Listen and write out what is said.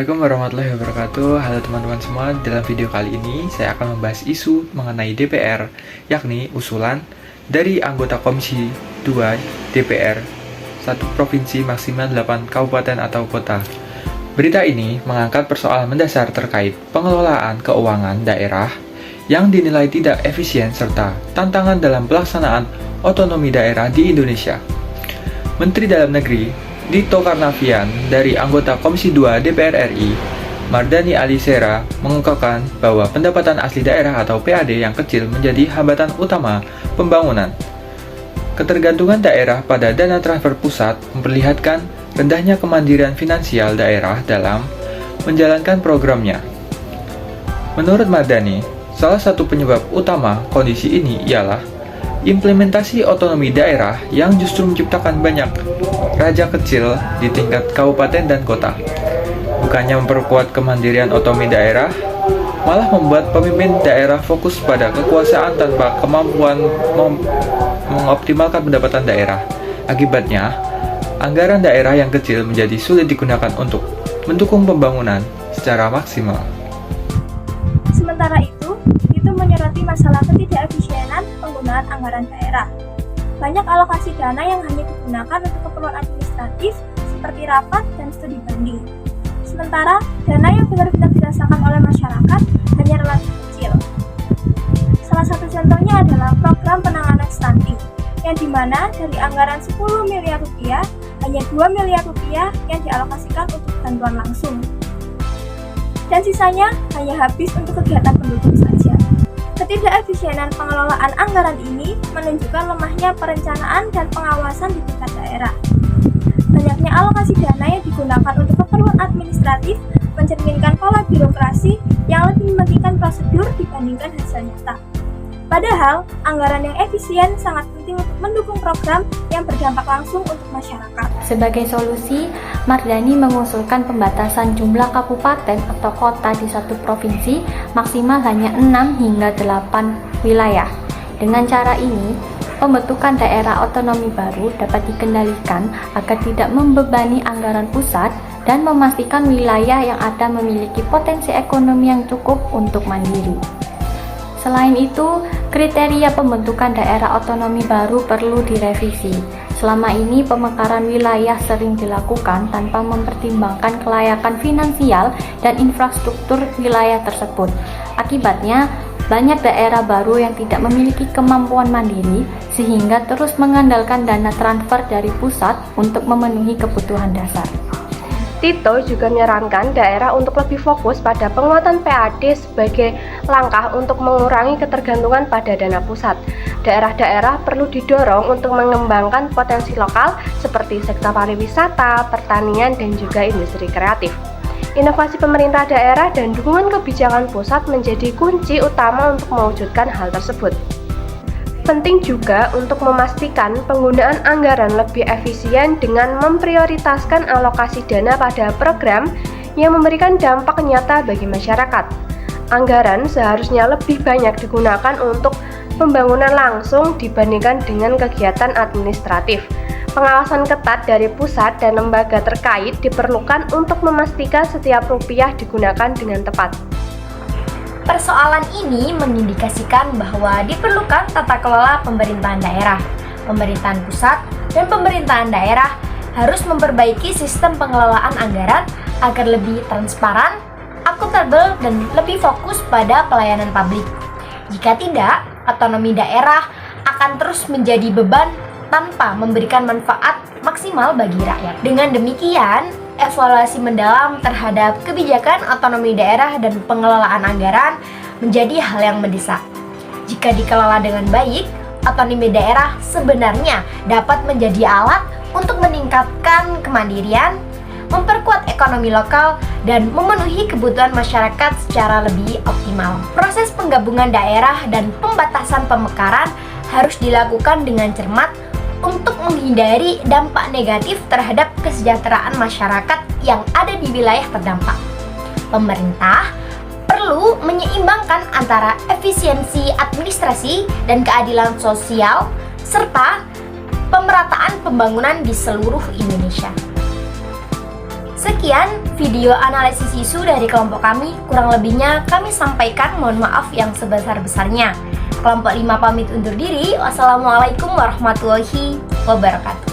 Assalamualaikum warahmatullahi wabarakatuh. Halo teman-teman semua, dalam video kali ini saya akan membahas isu mengenai DPR, yakni usulan dari anggota Komisi 2 DPR satu provinsi maksimal 8 kabupaten atau kota. Berita ini mengangkat persoalan mendasar terkait pengelolaan keuangan daerah yang dinilai tidak efisien serta tantangan dalam pelaksanaan otonomi daerah di Indonesia. Menteri Dalam Negeri Tito Karnavian dari anggota Komisi 2 DPR RI, Mardhani Alisera, mengungkapkan bahwa pendapatan asli daerah atau PAD yang kecil menjadi hambatan utama pembangunan. Ketergantungan daerah pada dana transfer pusat memperlihatkan rendahnya kemandirian finansial daerah dalam menjalankan programnya. Menurut Mardhani, salah satu penyebab utama kondisi ini ialah implementasi otonomi daerah yang justru menciptakan banyak raja kecil di tingkat kabupaten dan kota. Bukannya memperkuat kemandirian otonomi daerah, malah membuat pemimpin daerah fokus pada kekuasaan tanpa kemampuan mengoptimalkan pendapatan daerah. Akibatnya, anggaran daerah yang kecil menjadi sulit digunakan untuk mendukung pembangunan secara maksimal. Sementara itu menyoroti masalah ketidakefisienan penggunaan anggaran daerah. Banyak alokasi dana yang hanya digunakan untuk keperluan administratif seperti rapat dan studi banding. Sementara dana yang benar-benar dirasakan oleh masyarakat hanya relatif kecil. Salah satu contohnya adalah program penanganan stunting, yang dimana dari anggaran 10 miliar rupiah, hanya 2 miliar rupiah yang dialokasikan untuk bantuan langsung. Dan sisanya hanya habis untuk kegiatan pendukung saja. Ketidakefisienan pengelolaan anggaran ini menunjukkan lemahnya perencanaan dan pengawasan di tingkat daerah. Banyaknya alokasi dana yang digunakan untuk keperluan administratif mencerminkan pola birokrasi yang lebih mementingkan prosedur dibandingkan hasil nyata. Padahal, anggaran yang efisien sangat penting untuk mendukung program yang berdampak langsung untuk masyarakat. Sebagai solusi, Mardhani mengusulkan pembatasan jumlah kabupaten atau kota di satu provinsi maksimal hanya 6 hingga 8 wilayah. Dengan cara ini, pembentukan daerah otonomi baru dapat dikendalikan agar tidak membebani anggaran pusat dan memastikan wilayah yang ada memiliki potensi ekonomi yang cukup untuk mandiri. Selain itu, kriteria pembentukan daerah otonomi baru perlu direvisi. Selama ini, pemekaran wilayah sering dilakukan tanpa mempertimbangkan kelayakan finansial dan infrastruktur wilayah tersebut. Akibatnya, banyak daerah baru yang tidak memiliki kemampuan mandiri, sehingga terus mengandalkan dana transfer dari pusat untuk memenuhi kebutuhan dasar. Tito juga menyarankan daerah untuk lebih fokus pada penguatan PAD sebagai langkah untuk mengurangi ketergantungan pada dana pusat. Daerah-daerah perlu didorong untuk mengembangkan potensi lokal seperti sektor pariwisata, pertanian, dan juga industri kreatif. Inovasi pemerintah daerah dan dukungan kebijakan pusat menjadi kunci utama untuk mewujudkan hal tersebut. Penting juga untuk memastikan penggunaan anggaran lebih efisien dengan memprioritaskan alokasi dana pada program yang memberikan dampak nyata bagi masyarakat. Anggaran seharusnya lebih banyak digunakan untuk pembangunan langsung dibandingkan dengan kegiatan administratif. Pengawasan ketat dari pusat dan lembaga terkait diperlukan untuk memastikan setiap rupiah digunakan dengan tepat. Persoalan ini mengindikasikan bahwa diperlukan tata kelola pemerintahan daerah. Pemerintahan pusat dan pemerintahan daerah harus memperbaiki sistem pengelolaan anggaran agar lebih transparan, akuntabel, dan lebih fokus pada pelayanan publik. Jika tidak, otonomi daerah akan terus menjadi beban tanpa memberikan manfaat maksimal bagi rakyat. Dengan demikian, evaluasi mendalam terhadap kebijakan otonomi daerah dan pengelolaan anggaran menjadi hal yang mendesak. Jika dikelola dengan baik, otonomi daerah sebenarnya dapat menjadi alat untuk meningkatkan kemandirian, memperkuat ekonomi lokal, dan memenuhi kebutuhan masyarakat secara lebih optimal. Proses penggabungan daerah dan pembatasan pemekaran harus dilakukan dengan cermat untuk menghindari dampak negatif terhadap kesejahteraan masyarakat yang ada di wilayah terdampak. Pemerintah perlu menyeimbangkan antara efisiensi administrasi dan keadilan sosial serta pemerataan pembangunan di seluruh Indonesia. Sekian video analisis isu dari kelompok kami, kurang lebihnya kami sampaikan mohon maaf yang sebesar-besarnya. Kelompok 5 pamit undur diri. Wassalamualaikum warahmatullahi wabarakatuh.